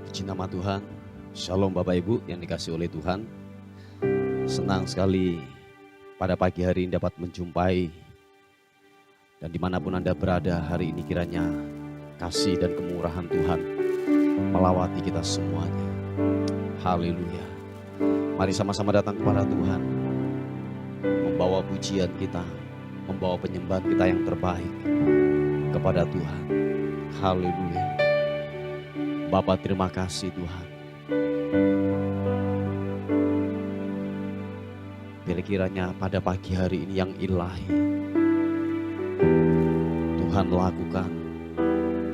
Puji nama Tuhan. Shalom Bapak Ibu yang dikasihi oleh Tuhan. Senang sekali pada pagi hari ini dapat menjumpai. Dan dimanapun Anda berada hari ini kiranya kasih dan kemurahan Tuhan melawati kita semuanya. Haleluya. Mari sama-sama datang kepada Tuhan. Membawa pujian kita, membawa penyembahan kita yang terbaik kepada Tuhan. Haleluya. Bapa, terima kasih Tuhan. Bila kiranya pada pagi hari ini yang ilahi Tuhan lakukan,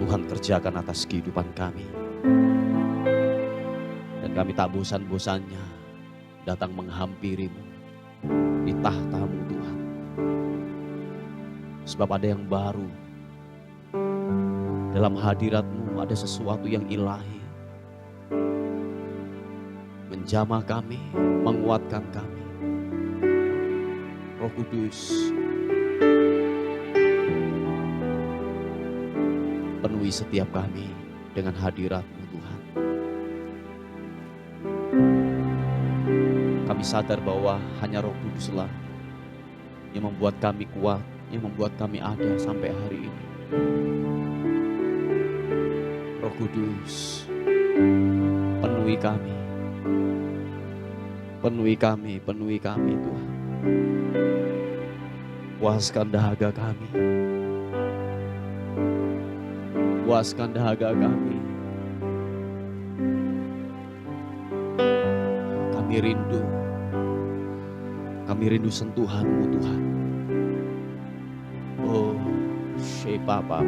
Tuhan kerjakan atas kehidupan kami. Dan kami tak bosan-bosannya datang menghampirimu di tahtamu Tuhan. Sebab ada yang baru. Dalam hadiratmu ada sesuatu yang ilahi. Menjamah kami, menguatkan kami. Roh Kudus, penuhi setiap kami dengan hadiratmu Tuhan. Kami sadar bahwa hanya Roh Kuduslah yang membuat kami kuat, yang membuat kami ada sampai hari ini. Roh Kudus, penuhi kami. Penuhi kami, penuhi kami Tuhan. Puaskan dahaga kami. Puaskan dahaga kami. Kami rindu. Kami rindu sentuhanmu Tuhan. Oh, Papa.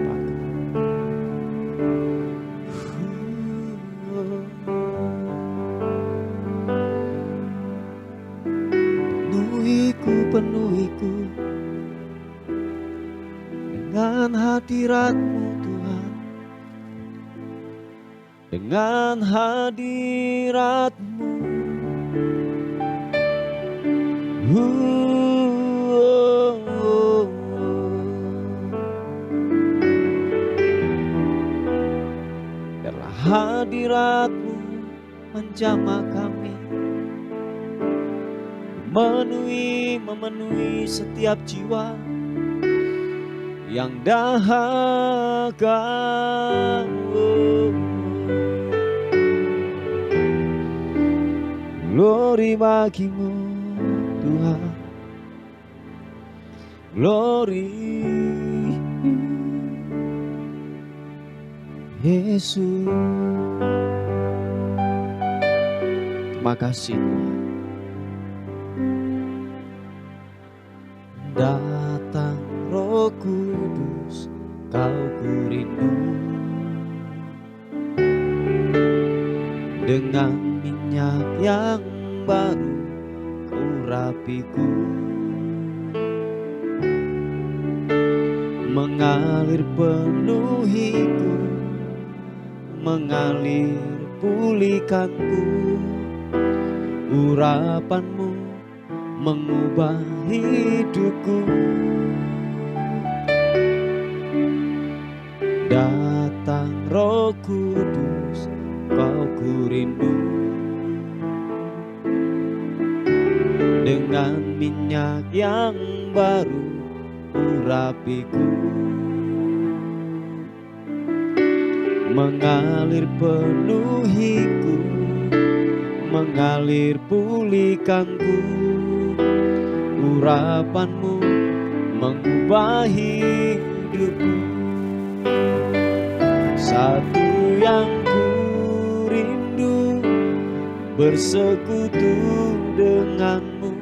Penuhiku dengan hadiratmu Tuhan, dengan hadiratmu. Biarlah hadiratmu menjamah kami, memenuhi setiap jiwa yang dahaga. Glory bagimu Tuhan, glory Yesus. Terima kasih Tuhan. Datang Roh Kudus, kau ku rindu. Dengan minyak yang baru kau rapiku, mengalir penuhiku, mengalir pulihkanku. Urapanmu mengubah hidupku. Datang Roh Kudus, kau ku rindu. Dengan minyak yang baru urapiku, mengalir penuhiku, mengalir pulihkanku. Urapanmu mengubah hidupku. Satu yang ku rindu, bersekutu denganmu,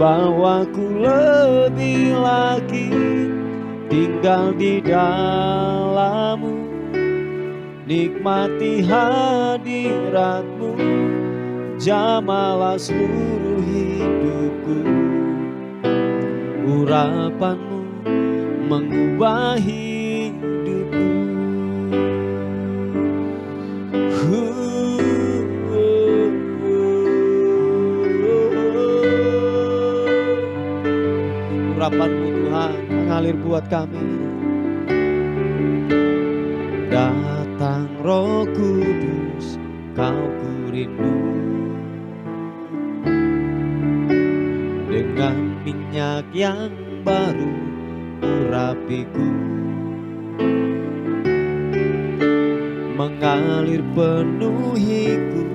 bawaku lebih lagi tinggal di dalammu. Nikmati hadiratmu, jamalah seluruh hidupku. Urapanmu mengubah hidupku. Urapanmu Tuhan mengalir buat kami. Datang Roh Kudus, kau ku rindu. Dengan minyak yang baru urapiku, mengalir penuhiku,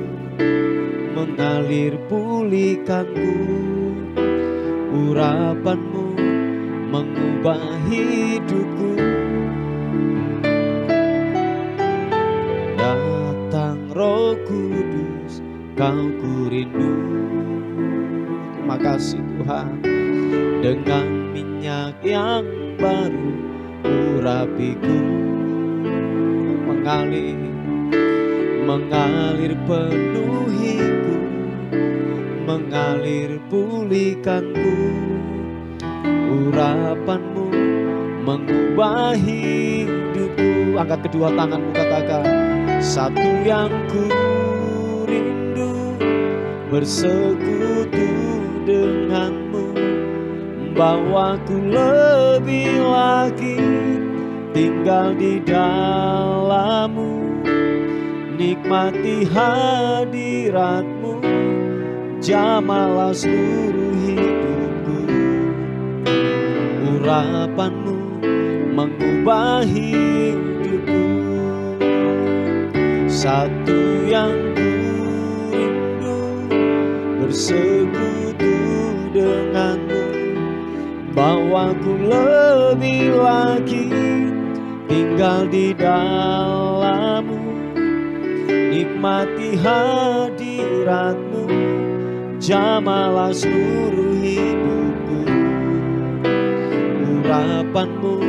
mengalir pulihkanku. Urapanmu mengubah hidupku. Datang Roh Kudus, kau ku rindu. Terima kasih Tuhan. Dengan minyak yang baru urapiku, mengalir penuhiku, mengalir pulihkanku. Urapanmu mengubah hidupku. Angkat kedua tanganmu, katakan, satu yang ku rindu, bersekutu denganmu, membawaku lebih lagi tinggal di dalammu. Nikmati hadiratmu, jamalah seluruh hidupku. Urapanmu mengubah hidupku. Satu yang ku rindu, bersekutu denganmu, bawaku lebih lagi tinggal di dalammu. Nikmati hadiratmu, jamalah seluruh hidupku. Urapanmu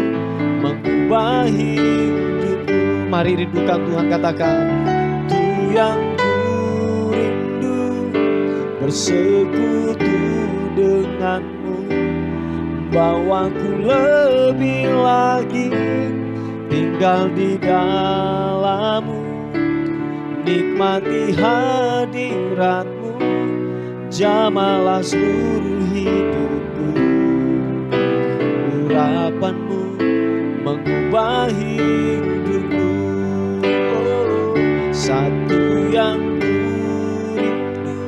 mengubah hidupku. Mari rindukan Tuhan, katakan, tu yang ku rindu, bersekutu denganmu, bawaku lebih lagi tinggal di dalammu. Nikmati hadiratmu, jamalah seluruh hidupku. Urapanmu mengubah hidupku. Oh, satu yang ku rindu,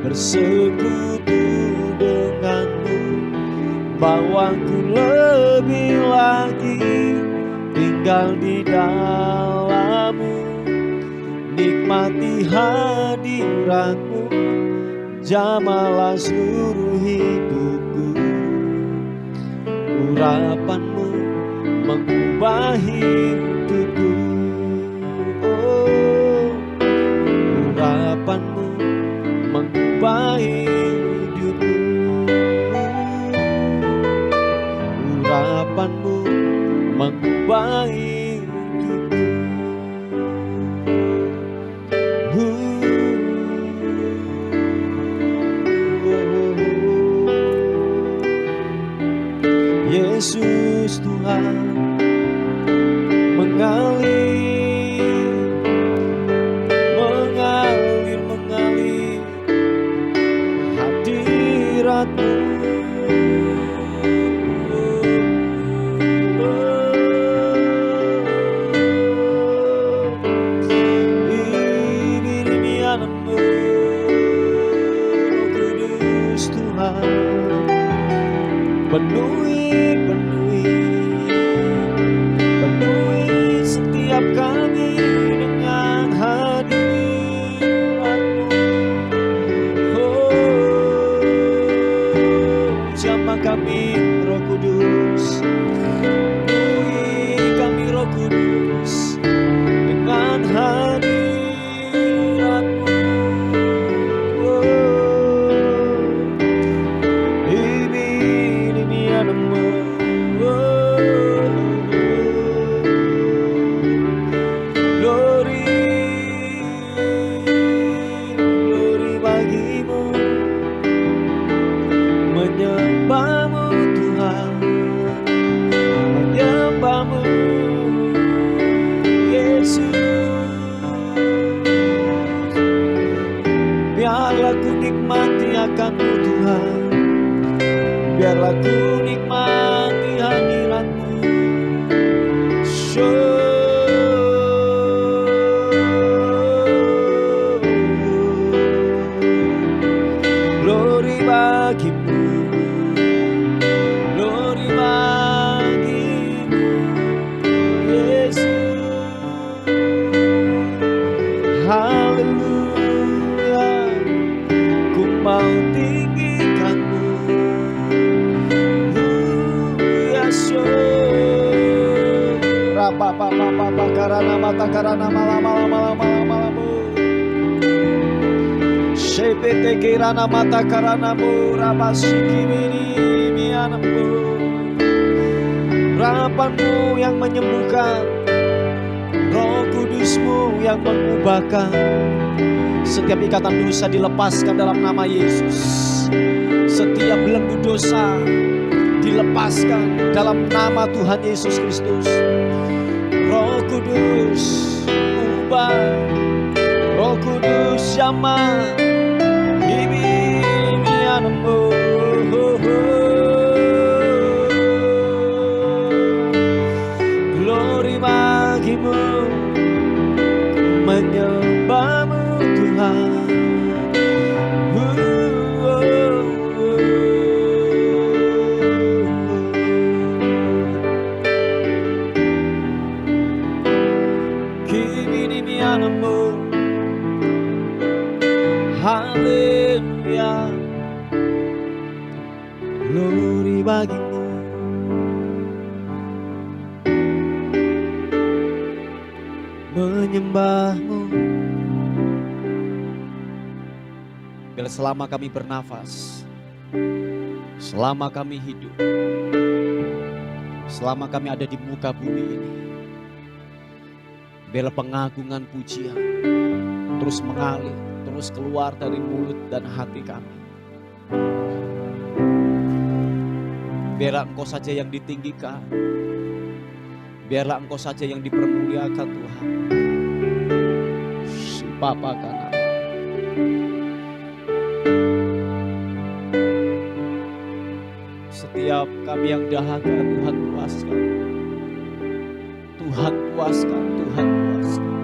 bersekutu denganmu, bawaku lebih lagi tinggal di dalammu. Nikmati hadiratmu, jamalah seluruh hidupku. Urapanmu mengubah hidupku. Oh, urapanmu mengubah hidupku. Urapanmu mengubah hidupku. Yesus Tuhan mengalir, mengalir, mengalir hadiratmu. Ini anakmu, Roh Kudus Tuhan, penuhi setiap kami dengan hadiratmu. Oh, jamah kami Roh Kudus, penuhi kami Roh Kudus dengan hadiratmu. Oh, ini anakmu. Menyembahmu Tuhan, menyembahmu Yesus. Biarlah ku nikmati akan-Mu Tuhan, biarlah ku nikmati hadirat-Mu. Show karana mata karana malama. Shepete kirana mata karana rabasiki mini mianambu. Rahapanmu yang menyembuhkan, Roh Kudusmu yang mengubahkan. Setiap ikatan dosa dilepaskan dalam nama Yesus. Setiap belenggu dosa dilepaskan dalam nama Tuhan Yesus Kristus. Roh Kudus ubah, Roh Kudus jamah, Bibi mianambu. Glory bagimu, menyembahmu Tuhan. Kini mianambu, haleluya. Glory bagimu, menyembahmu. Bila selama kami bernafas, selama kami hidup, selama kami ada di muka bumi ini, bila pengagungan pujian terus mengalir, terus keluar dari mulut dan hati kami. Biarlah Engkau saja yang ditinggikan, biarlah Engkau saja yang dipermuliakan Tuhan. Si Bapa kanan. Setiap kami yang dahaga, Tuhan puaskan. Tuhan puaskan, Tuhan puaskan.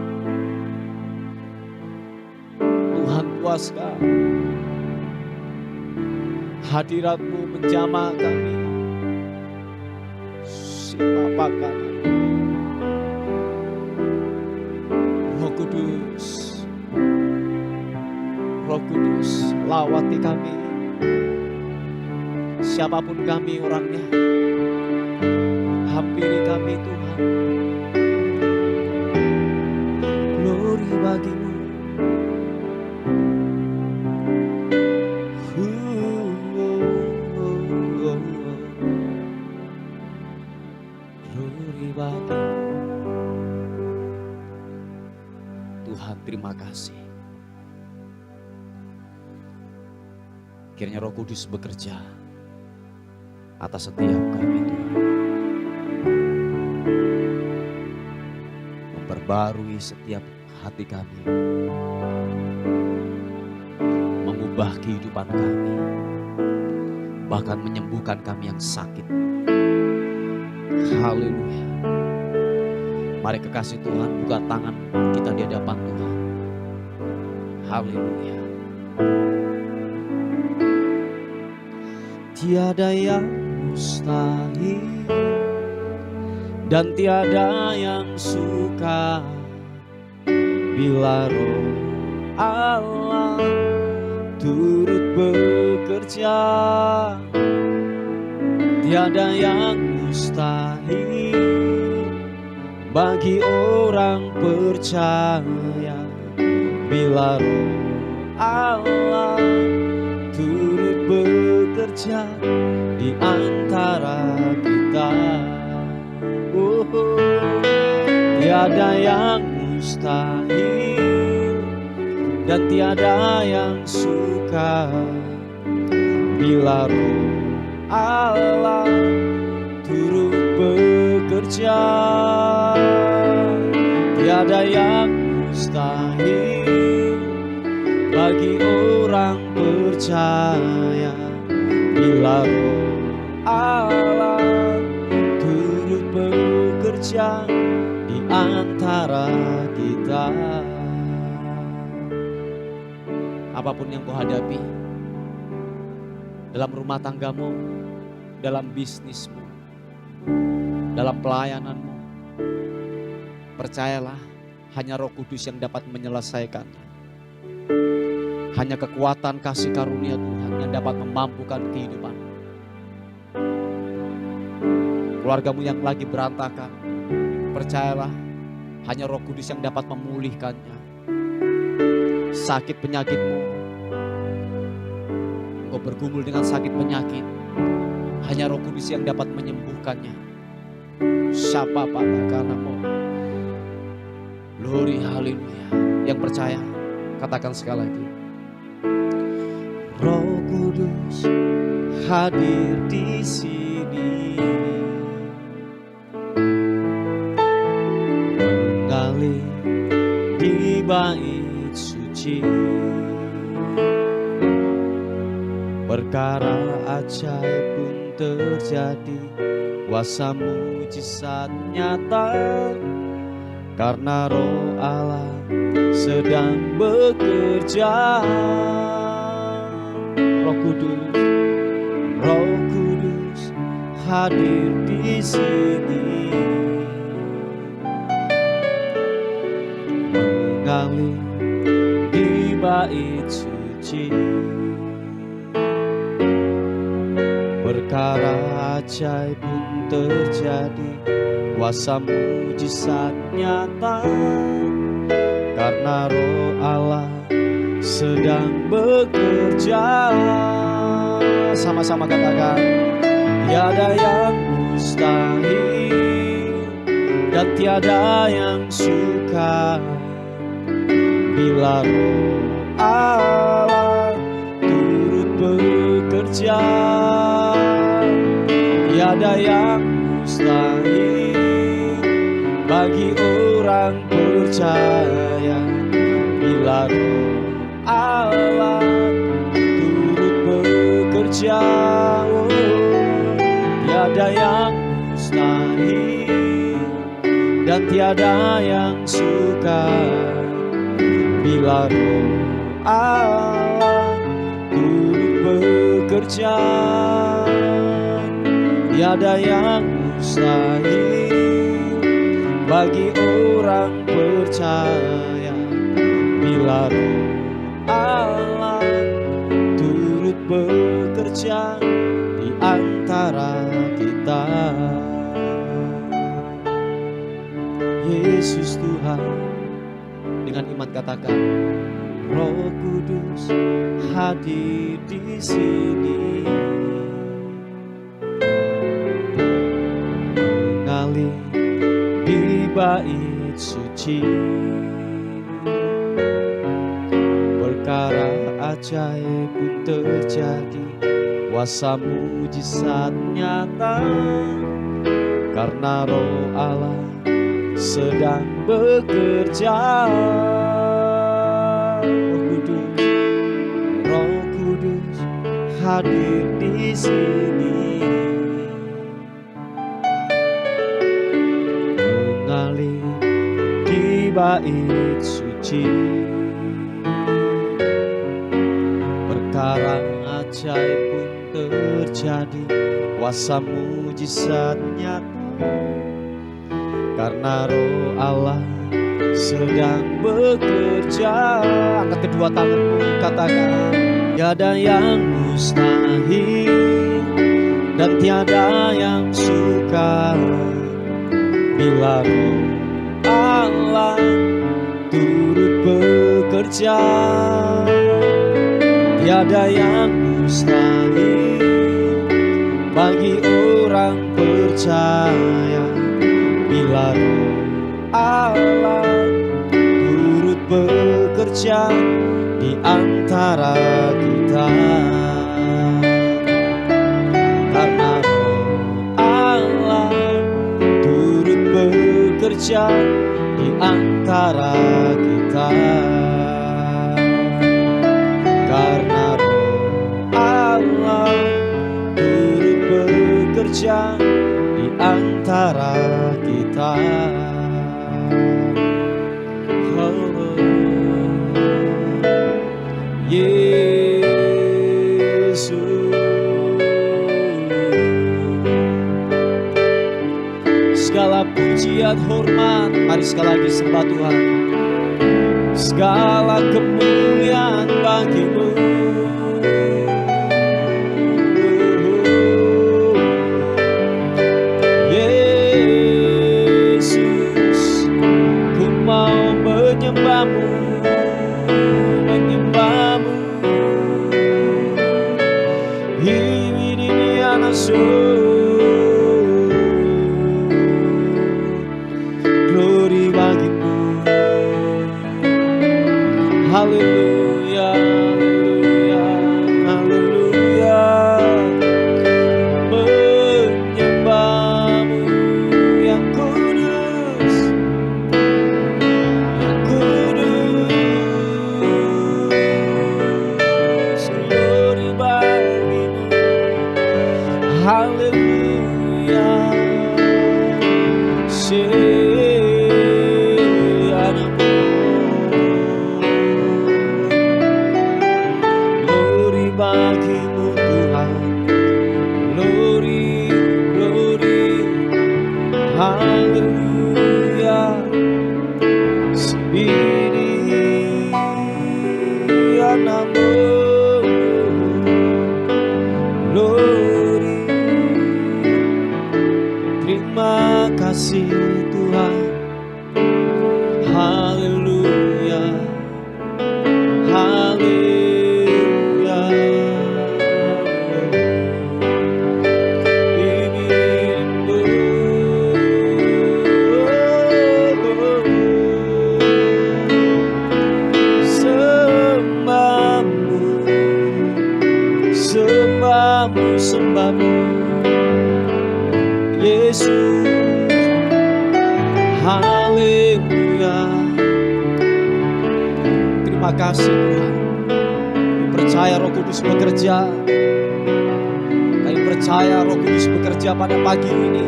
Tuhan puaskan. Hadirat-Mu menjamah kami. Si Bapa kanan. Roh Kudus, Roh Kudus, lawati kami. Siapapun kami orangnya, hampiri kami Tuhan. Glory bagimu. Glory bagimu. Tuhan, terima kasih. Kiranya Roh Kudus bekerja atas setiap kami Tuhan. Memperbarui setiap hati kami. Mengubah kehidupan kami. Bahkan menyembuhkan kami yang sakit. Haleluya. Mari kekasih Tuhan, buka tangan kita di hadapan Tuhan. Haleluya. Tiada yang mustahil dan tiada yang suka bila Roh Allah turut bekerja. Tiada yang mustahil bagi orang percaya bila Roh Allah turut bekerja di antara kita. Tiada yang mustahil dan tiada yang suka bila Roh Allah turut bekerja. Tiada yang mustahil bagi orang percaya bila Roh Allah turut bekerja di antara kita. Apapun yang kau hadapi dalam rumah tanggamu, dalam bisnismu, dalam pelayananmu, percayalah hanya Roh Kudus yang dapat menyelesaikannya. Hanya kekuatan kasih karunia Tuhan yang dapat memampukan kehidupanmu. Keluargamu yang lagi berantakan, percayalah Hanya Roh Kudus yang dapat memulihkannya. Sakit penyakitmu, engkau bergumul dengan sakit penyakit, hanya Roh Kudus yang dapat menyembuhkannya. Siapa katakanmu, glory haleluya. Yang percaya katakan sekali lagi, Roh Kudus hadir di sini, mengalir di bait suci. Perkara ajaib pun terjadi, kuasa mujizat nyata, karena Roh Allah sedang bekerja. Roh Kudus hadir di sini, mengalir di bait suci. Perkara ajaib pun terjadi, kuasa mujizat nyata, karena Roh Allah sedang bekerja. Sama-sama katakan, tiada yang mustahil dan tiada yang sukar bila Roh Allah turut bekerja. Tiada yang mustahil bagi orang percaya bila Roh Allah turut bekerja. Oh, tiada yang mustahil dan tiada yang sukar bila Roh Allah turut bekerja. Tiada yang mustahil bagi orang percaya bila Roh Allah turut bekerja di antara kita. Yesus Tuhan, dengan iman katakan, Roh Kudus hadir di sini, mengalir di bait suci. Perkara ajaib pun terjadi, kuasa mujizat nyata, karena Roh Allah sedang bekerja. Roh Kudus hadir di sini, mengalir di bait suci. Perkara ajaib pun terjadi, kuasa mujizat nyata, karena Roh Allah sedang bekerja. Angkat kedua tanganmu, katakan, tiada yang mustahil dan tiada yang sukar bila Roh Allah turut bekerja. Tiada yang mustahil bagi orang percaya bila Roh Allah turut bekerja di antara kita. Karena Roh Allah turut bekerja di antara kita. Karena Roh Allah turut bekerja di antara kita. Oh, Yesus, segala pujian hormat, mari sekali lagi sembah Tuhan. Segala kemuliaan bagimu, Namo glory. Terima kasih Tuhan. Haleluya, haleluya. Sembahmu Yesus, haleluya. Terima kasih Tuhan. Kami percaya Roh Kudus bekerja. Kami percaya Roh Kudus bekerja pada pagi ini,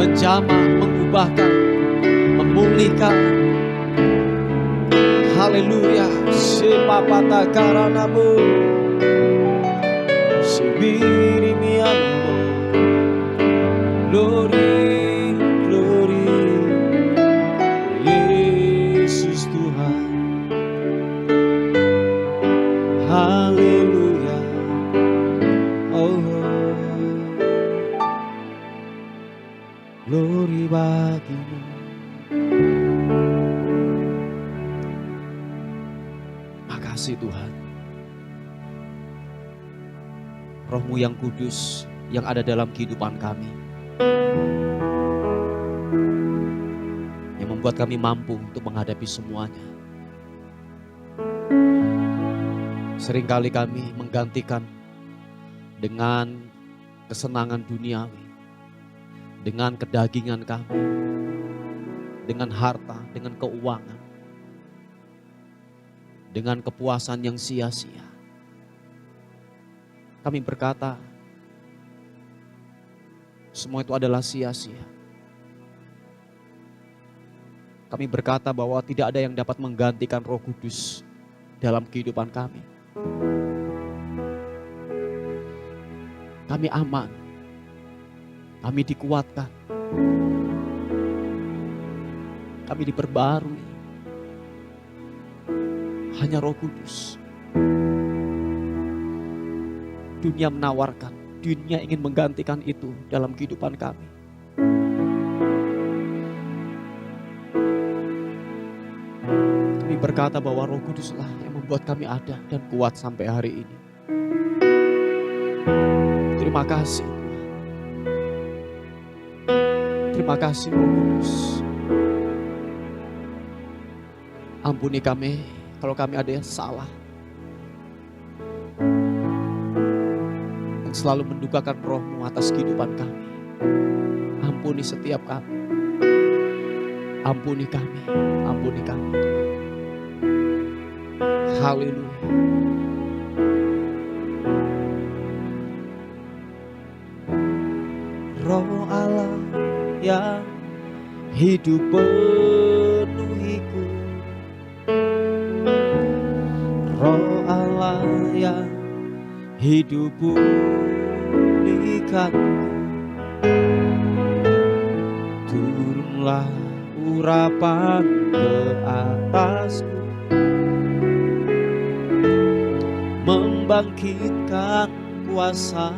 menjamah, mengubahkan, memulihkan. Haleluya. Sepapata karanamu Sibirimiano, glory, glory, Yesus Tuhan, haleluya, oh, glory bagimu. Makasih Tuhan. Roh-Mu yang kudus yang ada dalam kehidupan kami, yang membuat kami mampu untuk menghadapi semuanya. Seringkali kami menggantikan dengan kesenangan duniawi, dengan kedagingan kami, dengan harta, dengan keuangan, dengan kepuasan yang sia-sia. Kami berkata, semua itu adalah sia-sia. Kami berkata bahwa tidak ada yang dapat menggantikan Roh Kudus dalam kehidupan kami. Kami aman, kami dikuatkan, kami diperbarui. Hanya Roh Kudus. Dunia menawarkan, dunia ingin menggantikan itu dalam kehidupan kami. Kami berkata bahwa Roh Kuduslah yang membuat kami ada dan kuat sampai hari ini. Terima kasih Tuhan. Terima kasih Roh Kudus. Ampuni kami kalau kami ada yang salah. Selalu mendukakan Roh-Mu atas kehidupan kami. Ampuni setiap kami. Ampuni kami. Ampuni kami. Haleluya. Roh Allah yang hidup penuhiku. Roh Allah yang hidup pulihkan, turunlah urapan ke atasku, membangkitkan kuasa.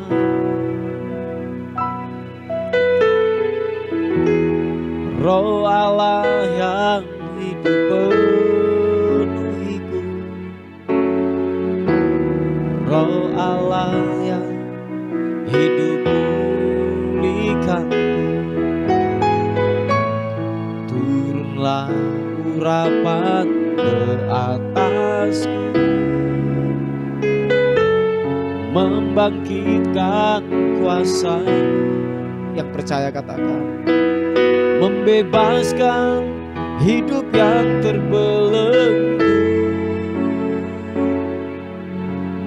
Roh Allah yang hidup penuhiku, Roh Allah yang hidup pulihkan, turunlah urapan ke atasku, membangkitkan kuasa. Yang percaya katakan, membebaskan hidup yang terbelenggu,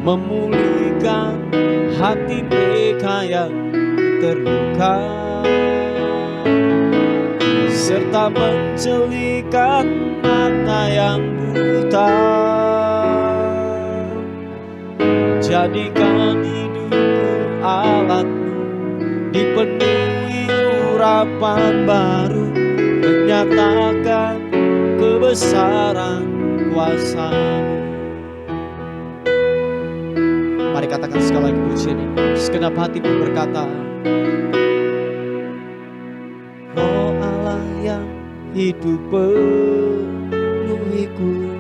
memulihkan hati mereka yang terluka, serta mencelikan mata yang buta. Jadikan hidupku alatmu, dipenuhi urapan baru, menyatakan kebenaran kebesaran kuasa-Mu. Mari katakan sekali lagi pujian ini. Segenap hatimu berkata, Roh Allah yang hidup penuhiku,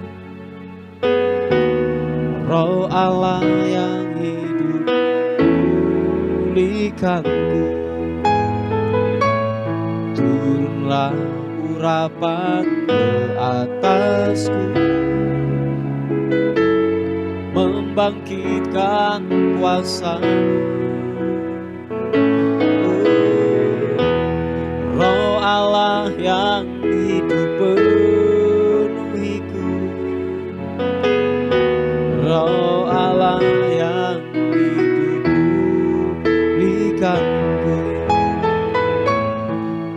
Roh Allah yang hidup pulihkanku, turunlah urapan ke atasku, membangkitkan kuasa-Mu. Roh Allah yang hidup penuhiku, Roh Allah yang hidup pulihkanku,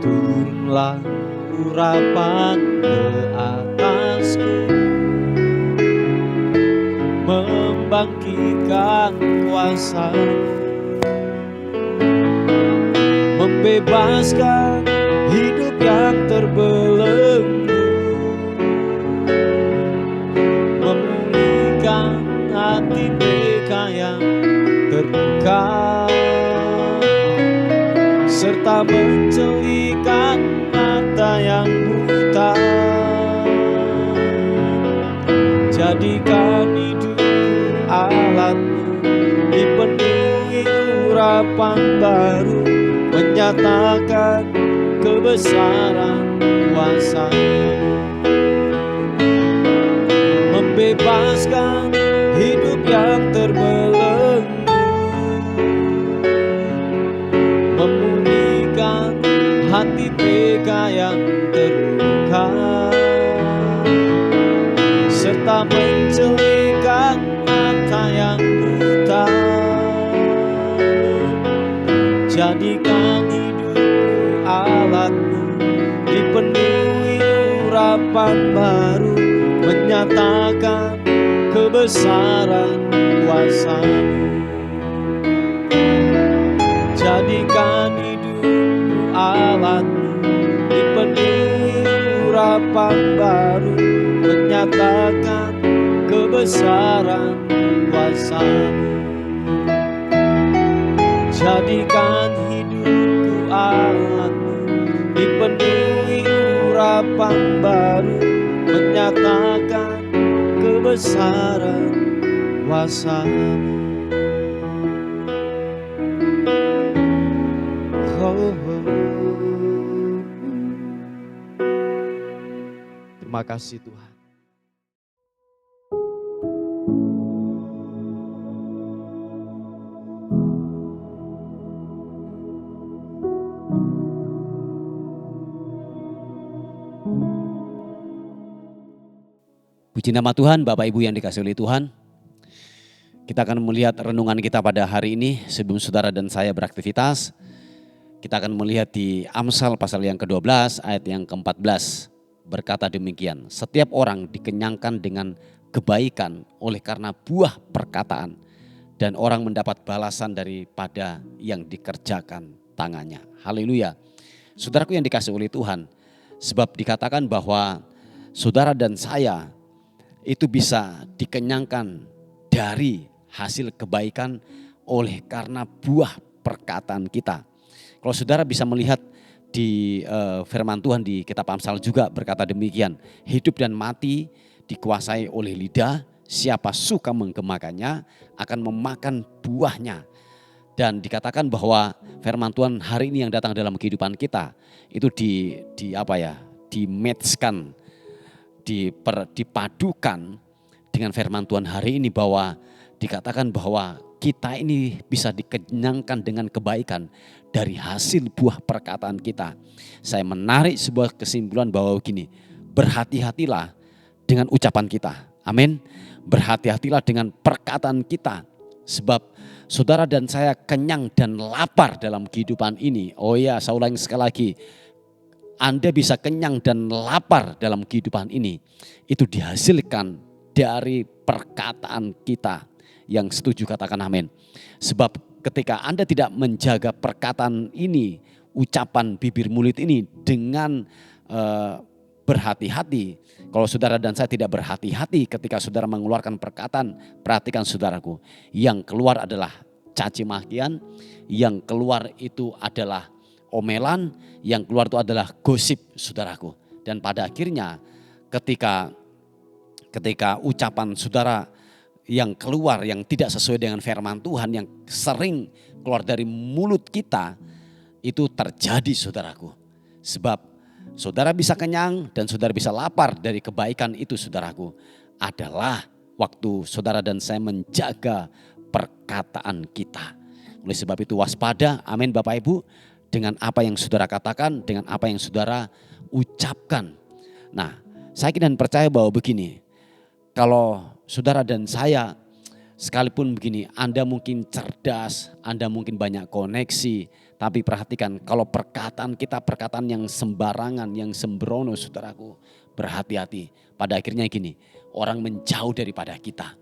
turunlah urapan ke atasku, membangkitkan kuasa-Mu, membebaskan hidup yang terbelenggu, memulihkan hati mereka yang terluka, serta mencelupkan mata yang buta. Jadikan hidupku alat-Mu, dipenuhi urapan baru, menyatakan kebesaran kuasa-Mu, membebaskan hidup yang terbelenggu, memulihkan hati mereka yang terluka, serta mencelupkan mata yang buta. Jadikan hidupku alat-Mu, dipenuhi urapan baru, menyatakan kebesaran kuasa-Mu. Jadikan hidupku alat-Mu, dipenuhi urapan baru, menyatakan kebesaran kuasa-Mu. Jadikan hidupku alat-Mu, dipenuhi urapan baru, menyatakan kebesaran kuasa-Mu. Oh, oh. Terima kasih Tuhan. Puji nama Tuhan, Bapak Ibu yang dikasihi oleh Tuhan. Kita akan melihat renungan kita pada hari ini sebelum saudara dan saya beraktivitas. Kita akan melihat di Amsal pasal yang ke-12 ayat yang ke-14. Berkata demikian, setiap orang dikenyangkan dengan kebaikan oleh karena buah perkataan, dan orang mendapat balasan daripada yang dikerjakan tangannya. Haleluya. Saudaraku yang dikasihi oleh Tuhan, sebab dikatakan bahwa saudara dan saya itu bisa dikenyangkan dari hasil kebaikan oleh karena buah perkataan kita. Kalau saudara bisa melihat di firman Tuhan di kitab Amsal juga berkata demikian, hidup dan mati dikuasai oleh lidah, siapa suka menggemakannya akan memakan buahnya. Dan dikatakan bahwa firman Tuhan hari ini yang datang dalam kehidupan kita itu di-matchkan, dipadukan dengan firman Tuhan hari ini, bahwa dikatakan bahwa kita ini bisa dikenyangkan dengan kebaikan dari hasil buah perkataan kita. Saya menarik sebuah kesimpulan bahwa begini, berhati-hatilah dengan ucapan kita. Amin. Berhati-hatilah dengan perkataan kita, sebab saudara dan saya kenyang dan lapar dalam kehidupan ini. Oh ya, saya ulangi sekali lagi. Anda bisa kenyang dan lapar dalam kehidupan ini, itu dihasilkan dari perkataan kita. Yang setuju katakan amin. Sebab ketika Anda tidak menjaga perkataan ini, ucapan bibir mulut ini dengan berhati-hati. Kalau saudara dan saya tidak berhati-hati ketika saudara mengeluarkan perkataan, perhatikan saudaraku, yang keluar adalah caci makian, yang keluar itu adalah omelan, yang keluar itu adalah gosip saudaraku. Dan pada akhirnya ketika ucapan saudara yang keluar yang tidak sesuai dengan firman Tuhan yang sering keluar dari mulut kita, itu terjadi saudaraku. Sebab saudara bisa kenyang dan saudara bisa lapar dari kebaikan itu saudaraku. Adalah waktu saudara dan saya menjaga perkataan kita. Oleh sebab itu waspada, amin Bapak Ibu, dengan apa yang saudara katakan, dengan apa yang saudara ucapkan. Nah, saya dan percaya bahwa begini, kalau saudara dan saya sekalipun begini, Anda mungkin cerdas, Anda mungkin banyak koneksi, tapi perhatikan kalau perkataan kita perkataan yang sembarangan, yang sembrono saudaraku, berhati-hati. Pada akhirnya gini, orang menjauh daripada kita.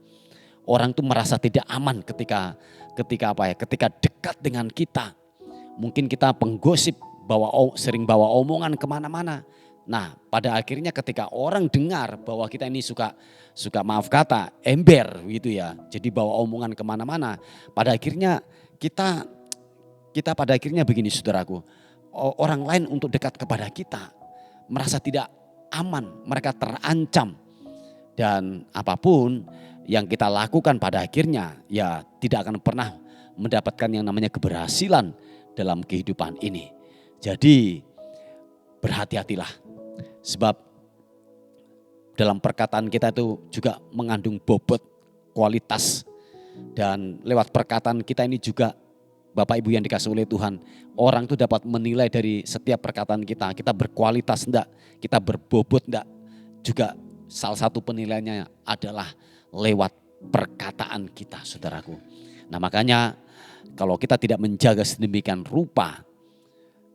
Orang tuh merasa tidak aman ketika dekat dengan kita. Mungkin kita penggosip, sering bawa omongan kemana-mana. Nah, pada akhirnya ketika orang dengar bahwa kita ini suka maaf kata ember gitu ya. Jadi bawa omongan kemana-mana. Pada akhirnya kita pada akhirnya begini saudaraku. Orang lain untuk dekat kepada kita merasa tidak aman, mereka terancam. Dan apapun yang kita lakukan pada akhirnya ya tidak akan pernah mendapatkan yang namanya keberhasilan dalam kehidupan ini. Jadi berhati-hatilah, sebab dalam perkataan kita itu juga mengandung bobot, kualitas, dan lewat perkataan kita ini juga Bapak Ibu yang dikasih oleh Tuhan, orang itu dapat menilai dari setiap perkataan kita berkualitas enggak, kita berbobot enggak. Juga salah satu penilaiannya adalah lewat perkataan kita saudaraku. Nah makanya kalau kita tidak menjaga sedemikian rupa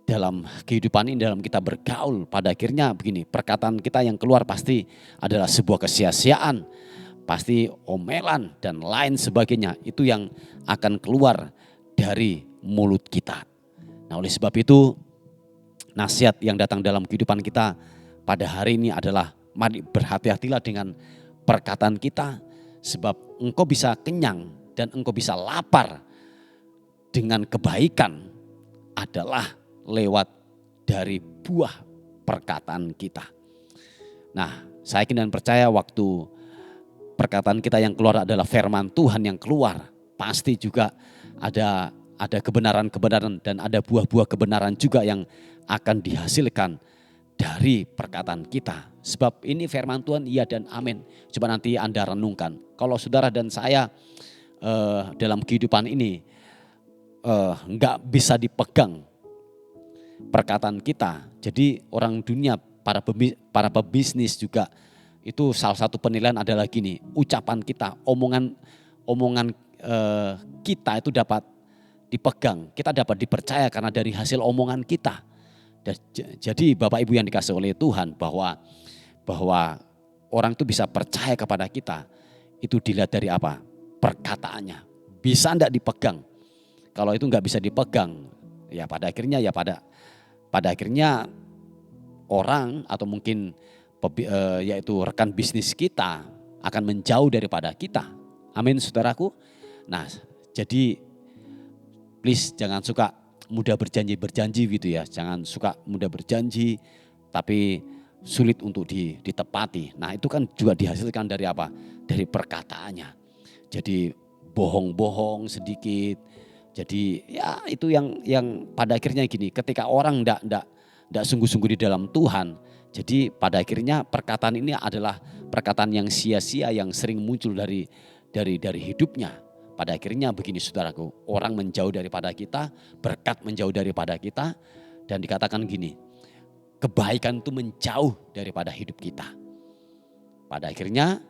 dalam kehidupan ini, dalam kita bergaul, pada akhirnya begini, perkataan kita yang keluar pasti adalah sebuah kesia-siaan, pasti omelan dan lain sebagainya, itu yang akan keluar dari mulut kita. Nah oleh sebab itu nasihat yang datang dalam kehidupan kita pada hari ini adalah mari berhati-hatilah dengan perkataan kita, sebab engkau bisa kenyang dan engkau bisa lapar dengan kebaikan adalah lewat dari buah perkataan kita. Nah, saya yakin dan percaya waktu perkataan kita yang keluar adalah firman Tuhan yang keluar, pasti juga ada kebenaran-kebenaran dan ada buah-buah kebenaran juga yang akan dihasilkan dari perkataan kita. Sebab ini firman Tuhan iya dan amin. Coba nanti Anda renungkan. Kalau saudara dan saya dalam kehidupan ini enggak bisa dipegang perkataan kita. Jadi orang dunia, para pebisnis juga itu salah satu penilaian adalah gini, ucapan kita, omongan kita itu dapat dipegang, kita dapat dipercaya karena dari hasil omongan kita. Jadi Bapak Ibu yang dikasih oleh Tuhan bahwa orang itu bisa percaya kepada kita itu dilihat dari apa? Perkataannya. Bisa enggak dipegang? Kalau itu enggak bisa dipegang, ya pada akhirnya orang atau mungkin yaitu rekan bisnis kita akan menjauh daripada kita. Amin saudaraku. Nah jadi please jangan suka mudah berjanji gitu ya. Jangan suka mudah berjanji tapi sulit untuk ditepati. Nah itu kan juga dihasilkan dari apa? Dari perkataannya. Jadi bohong-bohong sedikit. Jadi ya itu yang pada akhirnya gini, ketika orang enggak sungguh-sungguh di dalam Tuhan, jadi pada akhirnya perkataan ini adalah perkataan yang sia-sia yang sering muncul dari hidupnya. Pada akhirnya begini saudaraku, orang menjauh daripada kita, berkat menjauh daripada kita, dan dikatakan gini, kebaikan itu menjauh daripada hidup kita. Pada akhirnya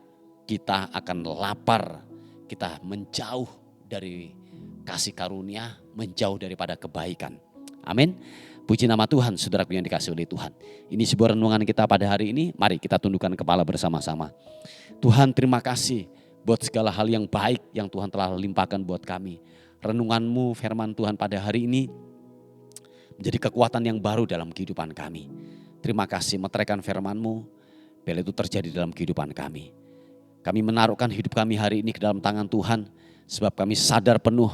kita akan lapar, kita menjauh dari kasih karunia, menjauh daripada kebaikan. Amin. Puji nama Tuhan, saudaraku yang dikasih oleh Tuhan. Ini sebuah renungan kita pada hari ini. Mari kita tundukkan kepala bersama-sama. Tuhan terima kasih buat segala hal yang baik yang Tuhan telah limpahkan buat kami. Renungan-Mu, firman Tuhan pada hari ini menjadi kekuatan yang baru dalam kehidupan kami. Terima kasih meteraikan firman-Mu. Biar itu terjadi dalam kehidupan kami. Kami menaruhkan hidup kami hari ini ke dalam tangan Tuhan. Sebab kami sadar penuh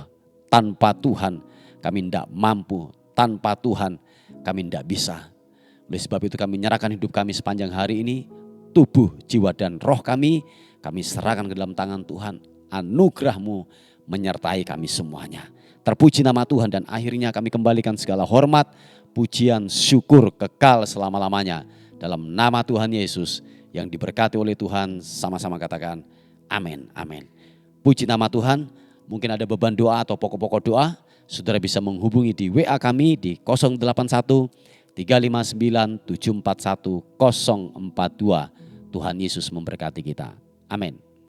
tanpa Tuhan kami tidak mampu. Tanpa Tuhan kami tidak bisa. Oleh sebab itu kami menyerahkan hidup kami sepanjang hari ini. Tubuh, jiwa dan roh kami serahkan ke dalam tangan Tuhan. Anugerah-Mu menyertai kami semuanya. Terpuji nama Tuhan dan akhirnya kami kembalikan segala hormat, pujian, syukur kekal selama-lamanya. Dalam nama Tuhan Yesus yang diberkati oleh Tuhan, sama-sama katakan amin, amin. Puji nama Tuhan. Mungkin ada beban doa atau pokok-pokok doa, saudara bisa menghubungi di WA kami di 081 359 741 042. Tuhan Yesus memberkati kita. Amin.